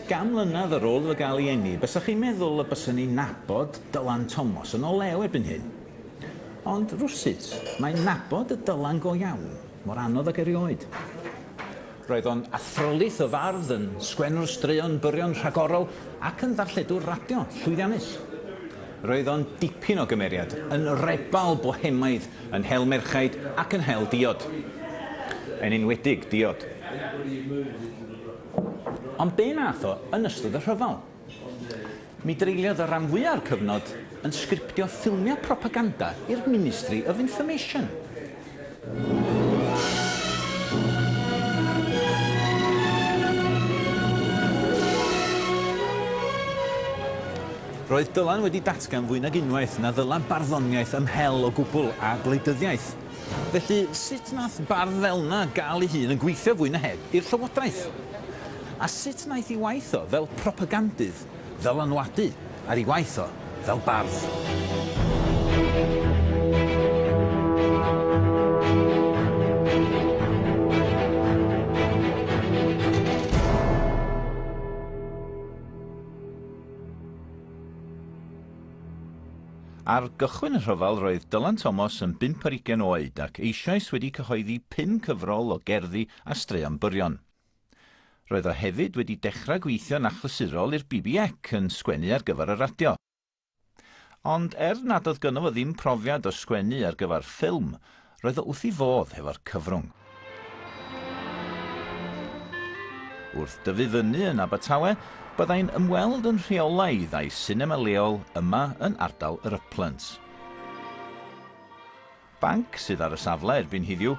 Gan mlynedd ar ôl iddo gael ei eni, bysach chi'n meddwl y byswn ni'n nabod Dylan Thomas yn o lew erbyn hyn. Ond rwsyd, mae'n nabod y Dylan go iawn, mor anodd ag erioed. Roedd o'n athrolydd o fardd yn sgwennwr straeon byrion rhagorol ac yn ddarlledwr radio llwyddiannus. Roedd o'n dipyn o gymeriad, yn rebal bohemaidd, yn hel merchaid ac yn hel diod. Yn enwedig diod. Ond be nath o yn ystod y rhyfel? Mi dreuliodd y rhan fwyaf cyfnod yn sgriptio ffilmiau propaganda i'r Ministry of Information. Roedd Dylan wedi datgan fwy nag unwaith na ddyla barddoniaeth ymhel o gwbl a gwleidyddiaeth. Felly, sut nath bardd fel yna gael ei hun yn gweithio fwy na heb i'r llywodraeth? A sut naeth ei waith o fel propagandydd ddylanwadu ar ei waith o fel bardd? Ar gychwyn y rhyfel roedd Dylan Thomas yn 25 oed ac eisoes wedi cyhoeddi 5 cyfrol o gerddi a straeon byrion. Roedd o hefyd wedi dechrau gweithio'n achlysurol i'r BBC yn sgwennu ar gyfer y radio. Ond nad oedd gynno fo ddim profiad o sgwennu ar gyfer ffilm, roedd o wrth i fodd hefo'r cyfrwng. Wrth dyfu fyny yn Abertawe, byddai'n ymweld yn rheolaidd â'i sinema leol yma yn ardal yr Uplands. Banc sydd ar y safle erbyn heddiw,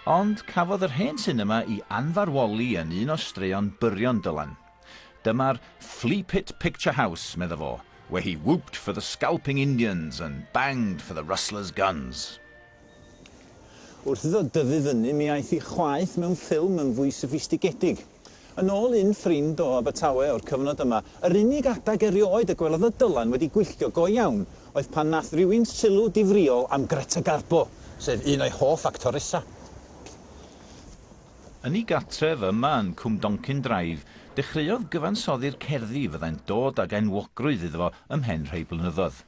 ond cafodd yr hen sinema i anfarwoli yn un o straeon byrion Dylan. Dyma'r Flea Pit Picture House, medda fo, where he whooped for the scalping Indians and banged for the rustlers' guns. Wrth iddo dyfu fyny, mi aeth i chwaith mewn ffilm yn fwy soffistigedig. Yn ôl un ffrind o Abertawe o'r cyfnod yma, yr unig adag erioed y gwelodd y Dylan wedi gwylltio go iawn oedd pan nath rhywun sylw difriol am Greta Garbo, sef un o'i hoff actoresa. Yn ei gatref yma yn Cwm Doncyn Drive, dechreuodd gyfansoddi'r cerddi fyddai'n dod ag enwogrwydd iddo fo ymhen rhai blynyddoedd.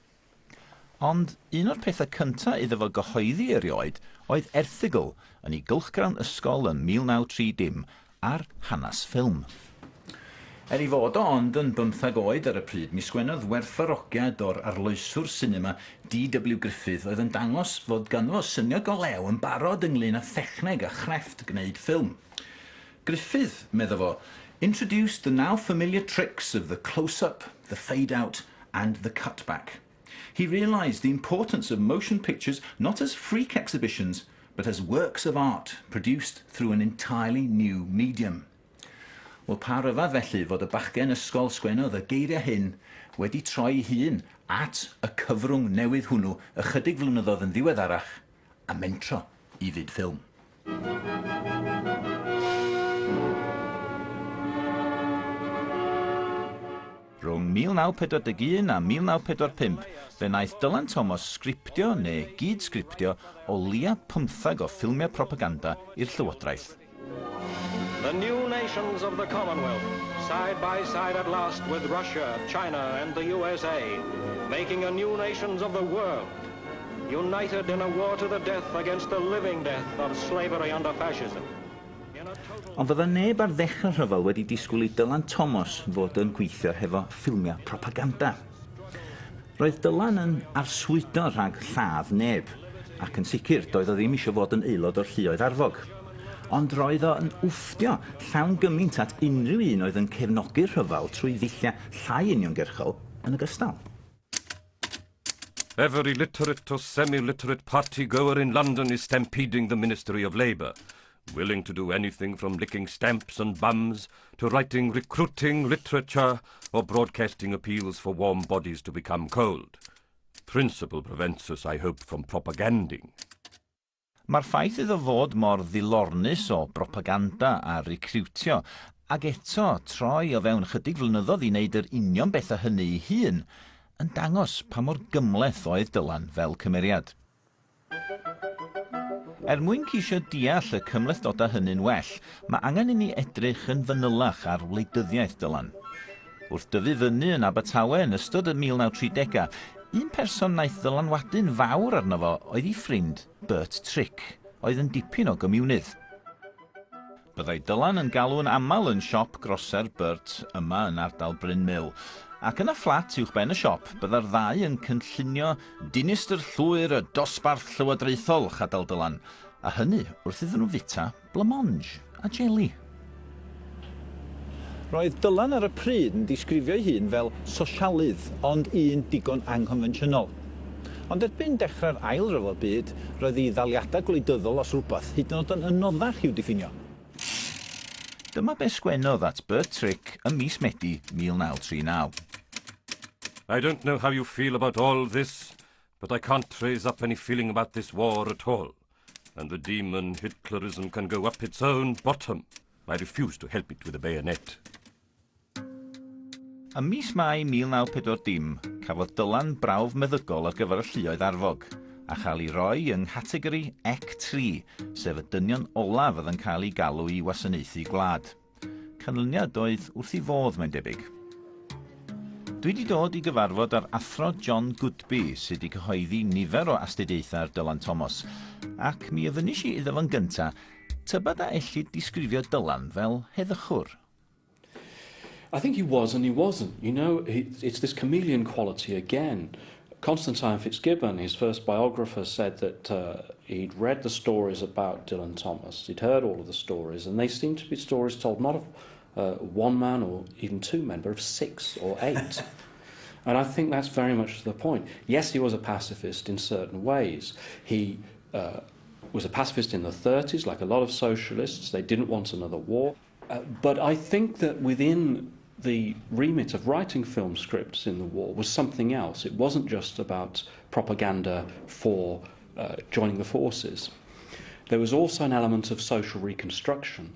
Ond un o'r pethau cyntaf iddo fo gyhoeddi erioed oedd erthygl yn ei gylchgrawn ysgol yn 1930 ar hanes ffilm. I fod o ond yn 15 oed ar y pryd, mi sgwennodd werthfawrogiad o'r arloeswr sinema D.W. Griffith oedd yn dangos fod ganddo syniad go lew yn barod ynglyn â thechneg a chrefft gwneud ffilm. Griffith, medda fo, introduced the now familiar tricks of the close-up, the fade-out and the cutback. He realised the importance of motion pictures not as freak exhibitions, but as works of art produced through an entirely new medium. Wel, pa ryfedd felly fod y bachgen ysgol sgwennodd y geiriau hyn wedi troi hun at y cyfrwng newydd hwnnw ychydig flynyddoedd yn ddiweddarach a mentro i fyd ffilm. Rhwng 1941 a 1945, fe wnaeth Dylan Thomas sgriptio neu gyd-sgriptio o leia 15 o ffilmiau propaganda i'r llywodraeth. The new nations of the Commonwealth, side by side at last with Russia, China and the USA, making a new nations of the world, united in a war to the death against the living death of slavery under fascism. Ond fydda neb ar ddechrau rhyfel wedi disgwyl i Dylan Thomas fod yn gweithio hefo ffilmiau propaganda. Roedd Dylan yn arswydo rhag lladd neb, ac yn sicr doedd o ddim eisiau fod yn aelod o'r lluoedd arfog. Ond roedd o yn wfftio llawn gymaint at unrhyw un oedd yn cefnogi'r rhyfel trwy ddilliau llai uniongyrchol yn ogystal. Every literate or semi-literate party goer in London is stampeding the Ministry of Labour, willing to do anything from licking stamps and bums to writing recruiting literature or broadcasting appeals for warm bodies to become cold. Principle prevents us, I hope, from propaganding. Mae'r ffaith iddo fod mor ddilornus o propaganda a recriwtio, ac eto troi o fewn chydig flynyddoedd i wneud yr union bethau hynny ei hun, yn dangos pa mor gymleth oedd Dylan fel cymeriad. Mwyn ceisio deall y cymhlethdodau hynny'n well, mae angen i ni edrych yn fanylach ar wleidyddiaeth Dylan. Wrth dyfu fyny yn Abertawe yn ystod y 1930au, un person naeth ddylanwadu'n fawr arno fo oedd ei ffrind Bardd Trick, oedd yn dipyn o gymiwnydd. Byddai Dylan yn galw yn aml yn siop groser Bardd yma yn ardal Bryn Mill, ac yn y fflat uwchben y siop byddai'r ddau yn cynllunio dinistr llwyr y dosbarth llywodraethol chadal Dylan, a hynny wrth iddyn nhw fita blamonge a jeli. Roedd Dylan ar y pryd yn disgrifio'i hun fel sosialydd, ond un digon angkonfensiynol. Ond erbyn dechrau'r ail ryfel byd, roedd ei ddaliadau gwleidyddol os rhywbeth hyd yn oed yn anoddach i'w diffinio. Dyma be sgwennodd at Bardd Trick ym mis Medi 1939. I don't know how you feel about all this, but I can't raise up any feeling about this war at all. And the demon Hitlerism can go up its own bottom. I refuse to help it with a bayonet. Ym mis Mai 1940, cafodd Dylan brawf meddygol ar gyfer y lluoedd arfog, a chael ei roi yng nghategori EC3, sef y dynion olaf oedd yn cael ei galw i wasanaethu gwlad. Canlyniad oedd wrth ei fodd, mae'n debyg. Dwi wedi dod i gyfarfod ar athro John Goodby, sydd wedi cyhoeddi nifer o astudiaethau Dylan Thomas, ac mi ofynis i iddo fo'n gynta, tybed a ellid disgrifio Dylan fel heddychwr? I think he was and he wasn't. You know, it's this chameleon quality again. Constantine Fitzgibbon, his first biographer, said that he'd read the stories about Dylan Thomas. He'd heard all of the stories, and they seemed to be stories told not of one man or even two men, but of 6 or 8. And I think that's very much to the point. Yes, he was a pacifist in certain ways. He was a pacifist in the 30s, like a lot of socialists. They didn't want another war. But I think that within the remit of writing film scripts in the war was something else. It wasn't just about propaganda for joining the forces. There was also an element of social reconstruction.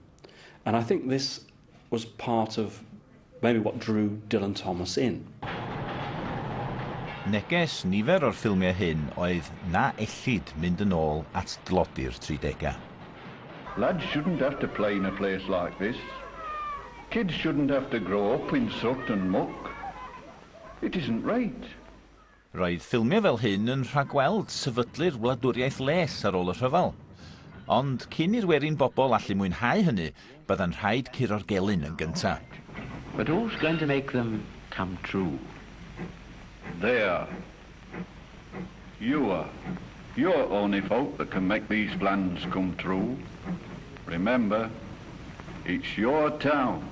And I think this was part of maybe what drew Dylan Thomas in. Neges nifer o'r ffilmiau hyn oedd na ellid mynd yn ôl at dlodi'r 30au. Lads shouldn't have to play in a place like this. Kids shouldn't have to grow up in soot and muck. It isn't right. Roedd ffilmiau fel hyn yn rhagweld sefydlu'r wladwriaeth les ar ôl y rhyfel. Ond cyn i'r werin bobl allu mwynhau hynny, bydda'n rhaid curo'r gelyn yn gynta. But who's going to make them come true? There. You are. You're only folk that can make these plans come true. Remember, it's your town.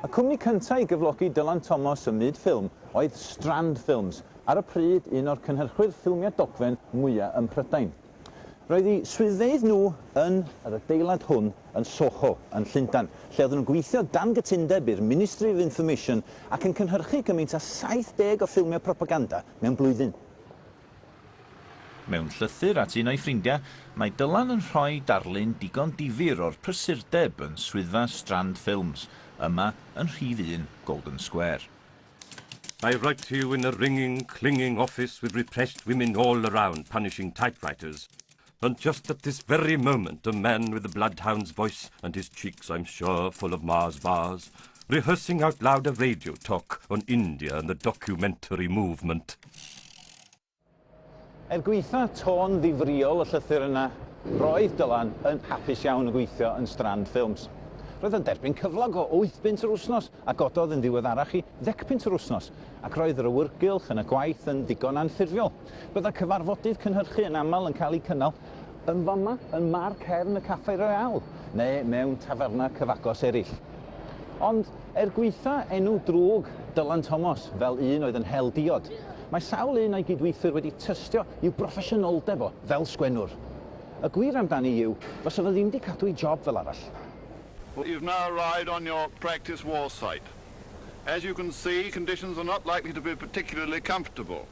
Y cwmni cyntaf i gyflogi Dylan Thomas ym myd ffilm oedd Strand Films, ar y pryd un o'r cynhyrchwyr ffilmiau dogfen mwyaf ym Mhrydain. Roedd eu swyddfeydd nhw yn yr adeilad hwn yn Soho, yn Llundain, lle oedden nhw'n gweithio dan gytundeb i'r Ministry of Information ac yn cynhyrchu gymaint â 70 o ffilmiau propaganda mewn blwyddyn. Mewn llythyr at un o'i ffrindiau, mae Dylan yn rhoi darlun digon difyr o'r prysurdeb yn swyddfa Strand Films, yma yn rhif 1 Golden Square. I write to you in a ringing, clinging office with repressed women all around punishing typewriters. And just at this very moment, a man with a bloodhound's voice and his cheeks, I'm sure, full of Mars bars, rehearsing out loud a radio talk on India and the documentary movement. Gweitha tôn ddifriol y llythyr yna, roedd Dylan yn hapus iawn y gweithio yn Strand Films. Roedd yn derbyn cyflog o 8 punt yr wsnos a gododd yn ddiweddarach i 10 punt yr wsnos, ac roedd yr awyrgylch yn y gwaith yn digon anffurfiol. Bydda cyfarfodydd cynhyrchu yn aml yn cael eu cynnal yn fama yn mar cefn y Caffe Royal, neu mewn taferna cyfagos eraill. Ond gweitha enw drwg Dylan Thomas fel un oedd yn hel diod, mae sawl un a'i gydweithwyr wedi tystio i'w broffesiynoldeb o fel sgwennwr. Y gwir amdani yw, fysa fe ddim wedi cadw ei job fel arall. You've now arrived on your practice war site. As you can see, conditions are not likely to be particularly comfortable.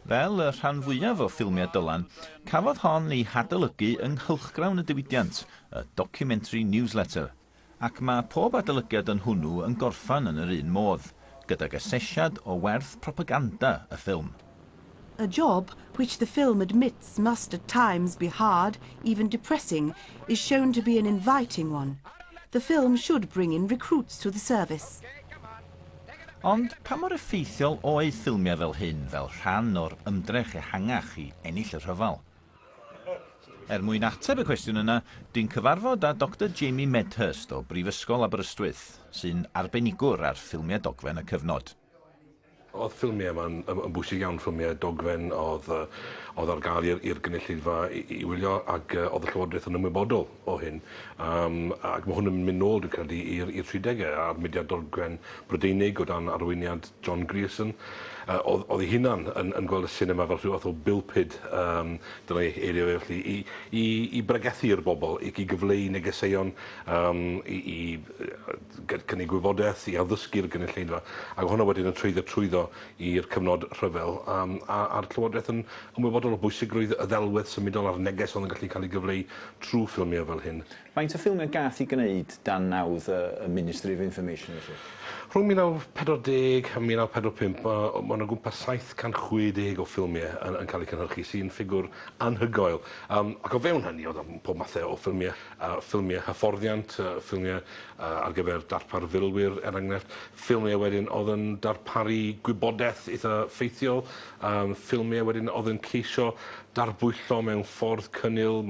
Fel y rhan fwyaf o ffilmiau Dylan, cafodd hon ei hadolygu yng nghylchgrawn y diwydiant, y documentary newsletter, ac mae pob adolygiad yn hwnnw yn gorffan yn yr un modd, gydag asesiad o werth propaganda y ffilm. A job which the film admits must at times be hard, even depressing, is shown to be an inviting one. The film should bring in recruits to the service. Ond pa mor effeithiol oedd ffilmiau fel hyn fel rhan o'r ymdrech ehangach I ennill y rhyfel? Mwyn ateb y cwestiwn yna, dwi'n cyfarfod â Dr Jamie Medhurst o Brifysgol Aberystwyth, sy'n arbenigwr ar ffilmiau dogfen y cyfnod. Oedd ffilmiau yma'n bwysig iawn, ffilmiau dogfen oedd ar gael i'r gynulleidfa I wylio, ac oedd y Llywodraeth yn ymwybodol o hyn. Ac mae hwn yn mynd nôl, dwi'n credu, i'r 30au, a'r mudiad dogfen Brydeinig o dan arweiniad John Grierson. Oedd ei hunan yn gweld y sinema fel rhywbeth o bilpid, dyna eirio fe, felly, I bregethu'r bobl, I gyfleu negeseuon, I cynnig gwybodaeth, I addysgu'r gynulleidfa, ac hwnna wedyn yn trwyddo i'r cyfnod rhyfel, a'r Llywodraeth yn ymwybodol o bwysigrwydd y ddelwedd symudol a'r neges oedd yn gallu cael ei gyfleu trwy ffilmiau fel hyn. Faint o ffilmiau gath I gwneud dan nawdd y Ministry of Information? Rhwng 1940 a 1945, mae yna gwmpas 760 o ffilmiau yn cael eu cynhyrchu, sy'n ffigwr anhygoel. Ac o fewn hynny, oedd pob mathau o ffilmiau, ffilmiau hyfforddiant, ffilmiau ar gyfer darpar filwyr, enghraifft, ffilmiau wedyn oedd yn darparu gwybodaeth eitha ffeithiol, ffilmiau wedyn oedd yn ceisio darbwyllo mewn ffordd cynnil,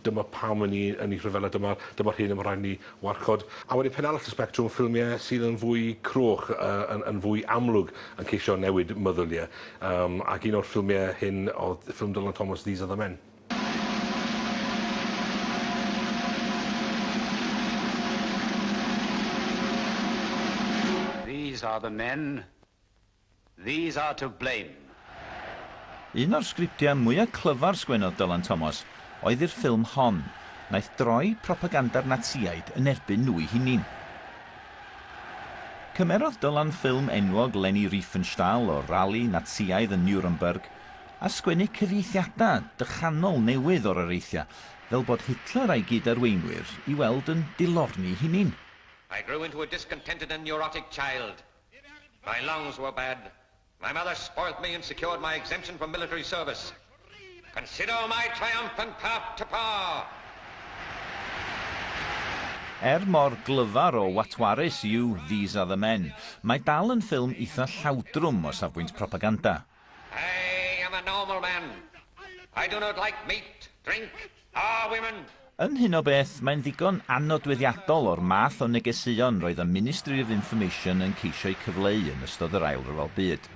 dyma pam yn ei rhyfela, dyma'r hyn yma rhaid ni warchod. A wedyn pen arall y spectrwm, ffilmiau sydd yn fwy croch, yn fwy amlwg yn ceisio newid meddyliau. Ac un o'r ffilmiau hyn oedd ffilm Dylan Thomas, These Are the Men. These are the men. These are to blame. Un o'r sgriptiau mwyaf clyfar sgwennodd Dylan Thomas oedd i'r ffilm hon, naeth droi propaganda'r Natsiaid yn erbyn nhw I hunin. Cymerodd Dylan ffilm enwog Leni Riefenstahl o rali Natsiaidd yn Nuremberg a sgwennu cyfieithiadau dychanol newydd o'r areithia, fel bod Hitler a'i gyd-arweinwyr I weld yn dilorni hunin. I grew into a discontented and neurotic child. My lungs were bad. My mother spoilt me and secured my exemption from military service. Consider my triumphant path to power. Mor glyfar o watwarus yw These Are the Men, mae dal yn ffilm eitha llawdrwm o safbwynt propaganda. I am a normal man. I do not like meat, drink, or women. Yn hyn o beth, mae'n ddigon anodweddiadol o'r math o negeseuon roedd y Ministry of Information yn ceisio eu cyfleu yn ystod yr Ail Ryfel Byd.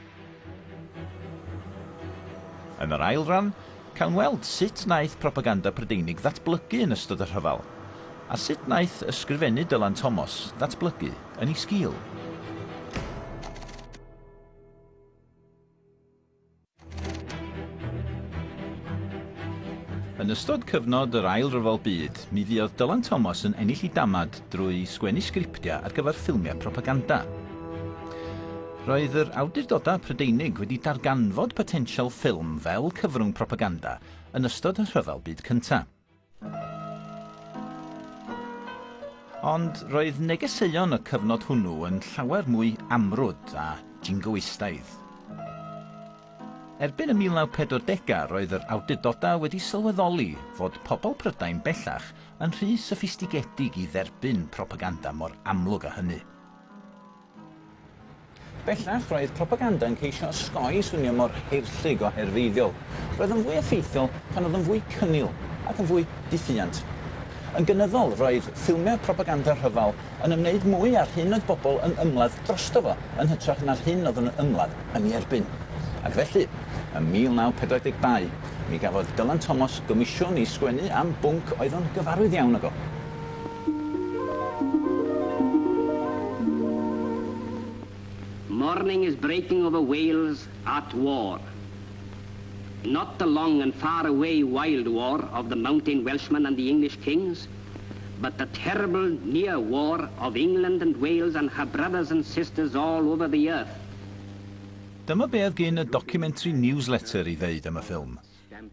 Yn yr ail ran, cawn weld sut naeth propaganda Prydeinig ddatblygu yn ystod y rhyfel, a sut naeth ysgrifennu Dylan Thomas ddatblygu yn ei sgil. Yn ystod cyfnod yr Ail Ryfel Byd, mi fuodd Dylan Thomas yn ennill ei damad drwy sgwennu sgriptiau ar gyfer ffilmiau propaganda. Roedd yr awdurdodau Prydeinig wedi darganfod potensial ffilm fel cyfrwng propaganda yn ystod y Rhyfel Byd cyntaf. Ond roedd negeseuon y cyfnod hwnnw yn llawer mwy amrwd a jingoistaidd. Erbyn y 1940au roedd yr awdurdodau wedi sylweddoli fod pobl Prydain bellach yn rhy soffistigedig I dderbyn propaganda mor amlwg â hynny. Bellach roedd propaganda yn ceisio osgoi swnio mor heirllig o herfeiddiol. Roedd yn fwy effeithiol pan oedd yn fwy cynnil ac yn fwy diffyant. Yn gynyddol roedd ffilmiau propaganda rhyfel yn ymwneud mwy ar hyn oedd bobl yn ymladd drosto fo yn hytrach na'r hyn oedd yn ymladd yn ei erbyn. Ac felly, ym 1942, mi gafodd Dylan Thomas gomisiwn I sgwennu am bwnc oedd o'n gyfarwydd iawn ag o. Morning is breaking over Wales at war. Not the long and far away wild war of the mountain Welshmen and the English kings, but the terrible near war of England and Wales and her brothers and sisters all over the earth. Dyma be oedd gen y documentary newsletter I ddeud am y ffilm.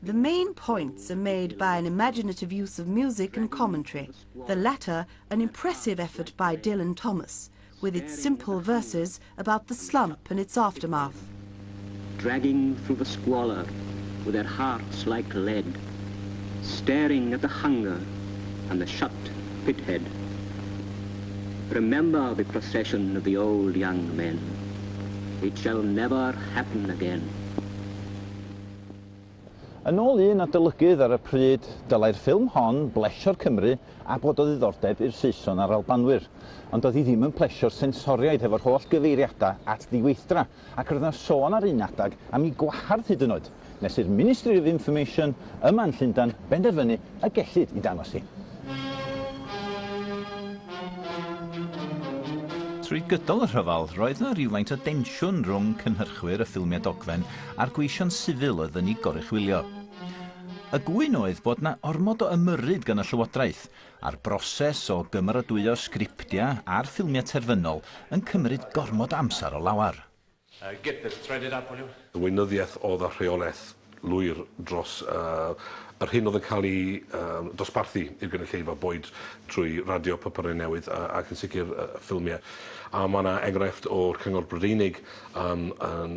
The main points are made by an imaginative use of music and commentary, the latter an impressive effort by Dylan Thomas, with its simple verses about the slump and its aftermath. dragging through the squalor with their hearts like lead, staring at the hunger and the shut pit head. Remember the procession of the old young men. It shall never happen again. Yn ôl un adolygydd ar y pryd, dylai'r ffilm hon blesio'r Cymru a bod o ddiddordeb i'r Saeson a'r Albanwyr. Ond oedd hi ddim yn plesio'r sensoriaid efo'r holl gyfeiriadau at ddiweithdra, ac roedd yna sôn ar un adag am ei gwahardd hyd yn oed, nes i'r Ministry of Information yma yn Llundain benderfynu y gellid i dangos hi. Trwy gydol y rhyfel, roedd yna rywfaint o densiwn rhwng cynhyrchwyr y ffilmiau dogfen a'r gweision sifil oedd yn ei goruchwylio. Y gwyn oedd bod yna ormod o ymyrryd gan y Llywodraeth, a'r broses o gymeradwyo sgriptiau a'r ffilmiau terfynol yn cymryd gormod amser o lawar. Get this threaded up, will you? Y weinyddiaeth oedd y rheolaeth lwyr dros yr hyn oedd yn cael ei dosbarthu i'r gynulleidfa boed trwy radio papurau newydd ac yn sicr ffilmiau. A mae yna enghraifft o'r Cyngor Brydeinig yn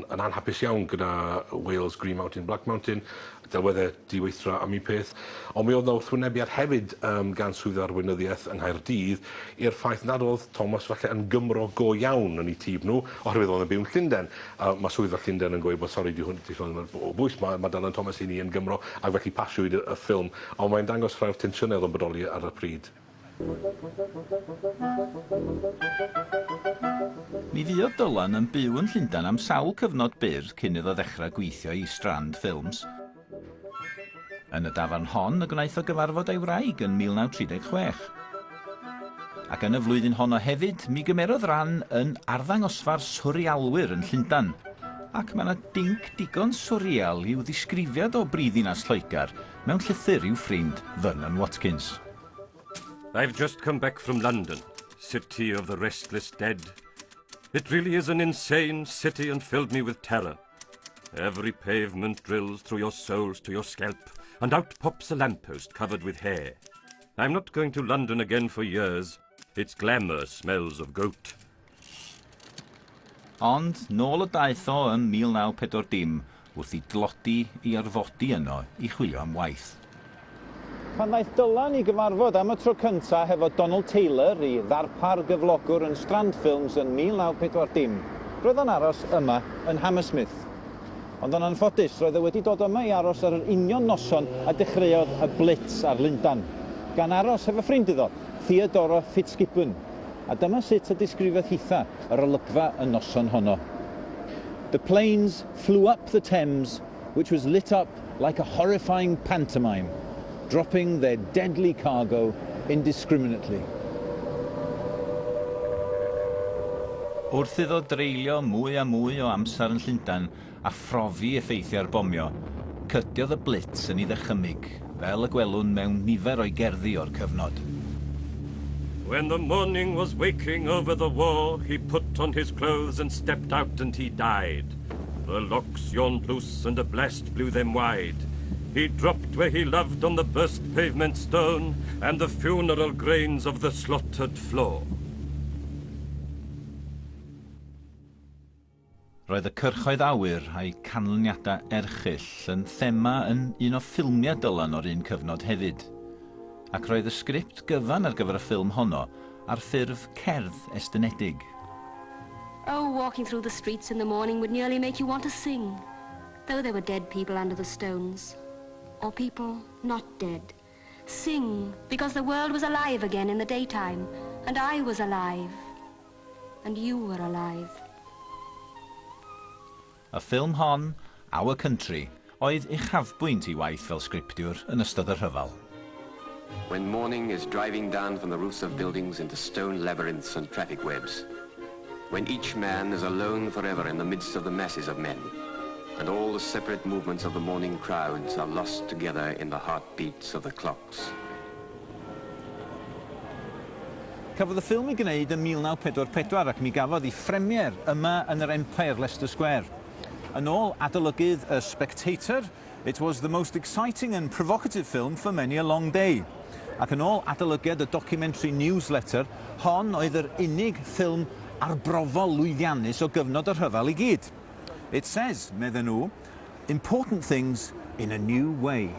anhapus iawn gyda Wales, Green Mountain, Black Mountain, delweddau diweithra am un peth. Ond mi oedd yna wrthwynebiad hefyd gan swydd arweinyddiaeth yng Nghaerdydd i'r ffaith nad oedd Thomas falle yn Gymro go iawn yn ei tîm nhw, oherwydd oedd yn byw yn Llundain. Mae swyddfa Llundain yn gweud bod sori, di hwn o bwys, mae Dylan Thomas i ni yn Gymro ac felly pasiwyd y ffilm. Ond mae'n dangos rhai'r tensiynau o'n bodoli ar y pryd. Mi fuodd Dylan yn byw yn Llundain am sawl cyfnod byr cyn iddo ddechrau gweithio i Strand Films. Yn y dafarn hon, y gwnaeth o gyfarfod ei wraig yn 1936. Ac yn y flwyddyn honno hefyd, mi gymerodd ran yn arddangosfa'r swrialwyr yn Llundain. Ac mae yna dinc digon swrial i'w ddisgrifiad o brifddinas Lloegr mewn llythyr i'w ffrind Vernon Watkins. I've just come back from London, city of the restless dead. It really is an insane city and filled me with terror. Every pavement drills through your soles to your scalp, and out pops a lamppost covered with hair. I'm not going to London again for years. Its glamour smells of goat. Ond, nôl y daeth o yn 1940 wrth i dlodi i arfodi yno i chwilio am waith. Pan ddaeth Dylan i gyfarfod am y tro cyntaf hefo Donald Taylor i ddarpar gyflogwr yn Strand Films yn 1940, roedd o'n aros yma yn Hammersmith. Ond yn anffodus, roedd e wedi dod yma i aros ar yr union noson a dechreuodd y Blitz ar Lundain, gan aros efo ffrind iddo, Theodora Fitzgibbon. A dyma sut y disgrifiodd hitha yr olygfa y noson honno. The planes flew up the Thames, which was lit up like a horrifying pantomime, dropping their deadly cargo indiscriminately. Wrth iddo dreulio mwy a mwy o amser yn Llundain a phrofi effeithiau'r bomio, cydiodd y Blitz yn ei ddychymyg, fel y gwelwn mewn nifer o'i gerddi o'r cyfnod. When the morning was waking over the war, he put on his clothes and stepped out and he died. The locks yawned loose and a blast blew them wide. He dropped where he loved on the burst pavement stone and the funeral grains of the slaughtered floor. Roedd y cyrchoedd awyr a'i canlyniadau erchyll yn thema yn un o ffilmiau Dylan o'r un cyfnod hefyd. Ac roedd y sgript gyfan ar gyfer y ffilm honno ar ffurf cerdd estynedig. Oh, walking through the streets in the morning would nearly make you want to sing, though there were dead people under the stones, or people not dead. Sing, because the world was alive again in the daytime, and I was alive, and you were alive. Y ffilm hon, Our Country, oedd uchafbwynt I waith fel sgriptiwr yn ystod y rhyfel. When morning is driving down from the roofs of buildings into stone labyrinths and traffic webs. When each man is alone forever in the midst of the masses of men, and all the separate movements of the morning crowds are lost together in the heartbeats of the clocks. Cafodd y ffilm I gwneud yn 1944 ac mi gafodd I ffremier yma yn yr Empire Leicester Square. Yn ôl adolygydd y Spectator, it was the most exciting and provocative film for many a long day. Ac yn ôl adolygiad y documentary newsletter, hon oedd yr unig ffilm arbrofol lwyddiannus o gyfnod y rhyfel I gyd. It says, medden nhw, important things in a new way.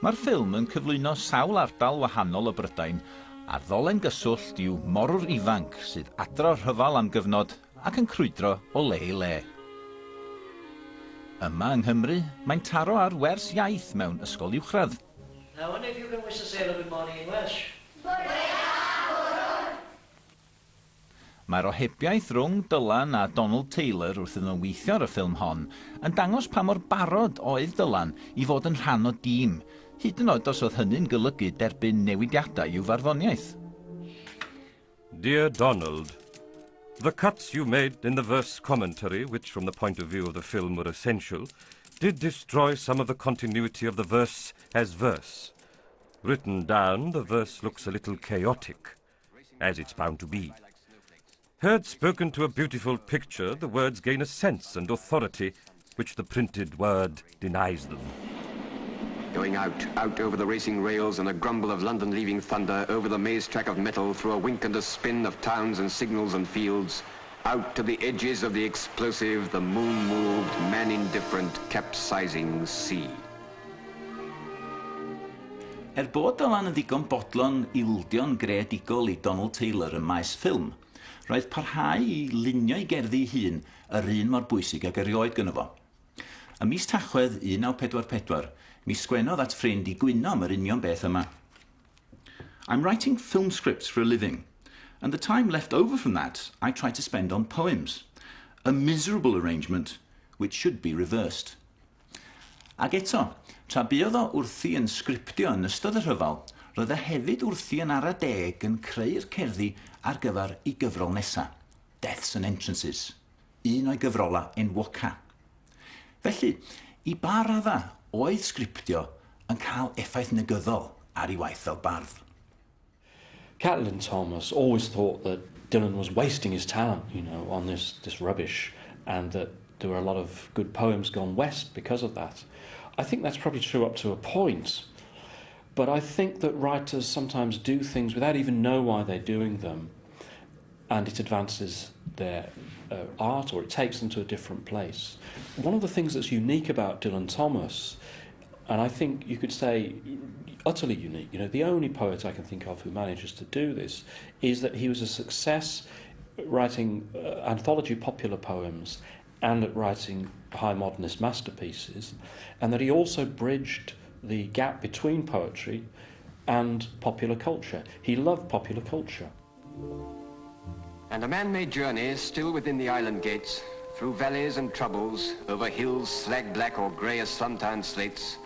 Mae'r ffilm yn cyflwyno sawl ardal wahanol o Brydain, a ddolen gyswllt yw morwr ifanc sydd adro rhyfal am gyfnod ac yn crwydro o le i le. Yma yng Nghymru, mae'n taro ar wers iaith mewn ysgol uwchradd. Now, I wonder if you can wish to say a good morning in Welsh. Mae'r ohebiaeth rhwng Dylan a Donald Taylor wrth iddyn nhw weithio ar y ffilm hon yn dangos pa mor barod oedd Dylan i fod yn rhan o dîm, hyd yn oed os oedd hynny'n golygu derbyn newidiadau i'w farddoniaeth. Dear Donald, the cuts you made in the verse commentary, which from the point of view of the film were essential, did destroy some of the continuity of the verse as verse. Written down, the verse looks a little chaotic, as it's bound to be. Heard spoken to a beautiful picture, the words gain a sense and authority which the printed word denies them. Going out over the racing rails and a grumble of London leaving thunder, over the maze track of metal, through a wink and a spin of towns and signals and fields, out to the edges of the explosive, the moon-moved, man-indifferent, capsizing sea. Bod Dylan yn ddigon bodlon ildion greadigol I Donald Taylor yn maes ffilm, roedd parhau I lunio I gerddi hun yr un mor bwysig ag erioed gyda fo. Y mis Tachwedd 1944, mi sgwennodd at ffrind I gwyno am yr union beth yma. I'm writing film scripts for a living, and the time left over from that I try to spend on poems. A miserable arrangement which should be reversed. Ag eto, tra buodd o wrthi yn sgriptio yn ystod y rhyfal, roedd e hefyd wrthi yn ara deg yn creu'r cerddi ar gyfer I gyfrol nesa, Deaths and Entrances, un o'i gyfrola enwoca. Felly, I ba radda oedd sgriptio yn cael effaith negyddol ar ei waith fel bardd. Catelyn Thomas always thought that Dylan was wasting his talent, you know, on this rubbish, and that there were a lot of good poems gone west because of that. I think that's probably true up to a point, but I think that writers sometimes do things without even know why they're doing them, and it advances their art, or it takes them to a different place. One of the things that's unique about Dylan Thomas, and I think you could say utterly unique, you know, the only poet I can think of who manages to do this, is that he was a success writing anthology popular poems and at writing high modernist masterpieces, and that he also bridged the gap between poetry and popular culture. He loved popular culture. And a man made journeys still within the island gates, through valleys and troubles, over hills slag black or grey as suntan slates,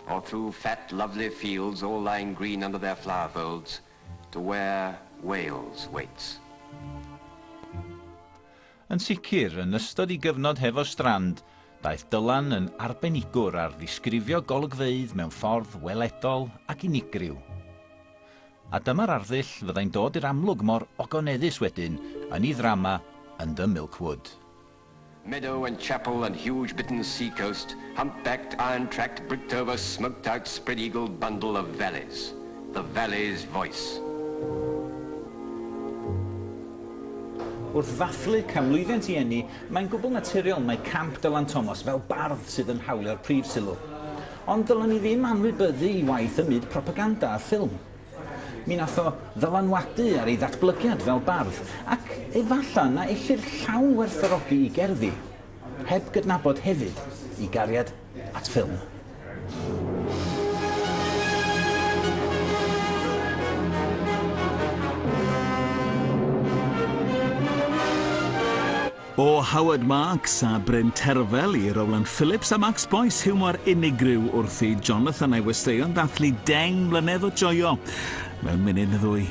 or through fat, lovely fields all lying green under their flower folds, to where Wales waits. Yn sicr, yn ystod I gyfnod hefo strand, daeth Dylan yn arbenigwr ar ddisgrifio golygfeydd mewn ffordd weledol ac unigryw. A dyma'r arddull fyddai'n dod i'r amlwg mor ogoneddus wedyn yn I ddrama Under Milkwood. Meadow and chapel and huge bitten seacoast, humpbacked, iron-tracked, bricked-over, smoked-out, spread-eagled bundle of valleys. The valley's voice. Wrth ddathlu camlwyddiant I eni, mae'n gwbl naturiol mae camp Dylan Thomas fel bardd sydd yn hawlio'r prif sylw. Ond dylen ni ddim anwybyddu I waith y myd propaganda a ffilm. Mi nath o ddylanwadu ar ei ddatblygiad fel bardd, ac efalla na ellir llawn werthfawrogi I gerddi, heb gydnabod hefyd I gariad at ffilm. O Howard Marks a Bryn Terfel I Rowland Phillips a Max Boyce, hiwmor unigryw wrth I Jonathan a'i westeion ddathlu 10 mlynedd o joio mewn munud neu ddwy.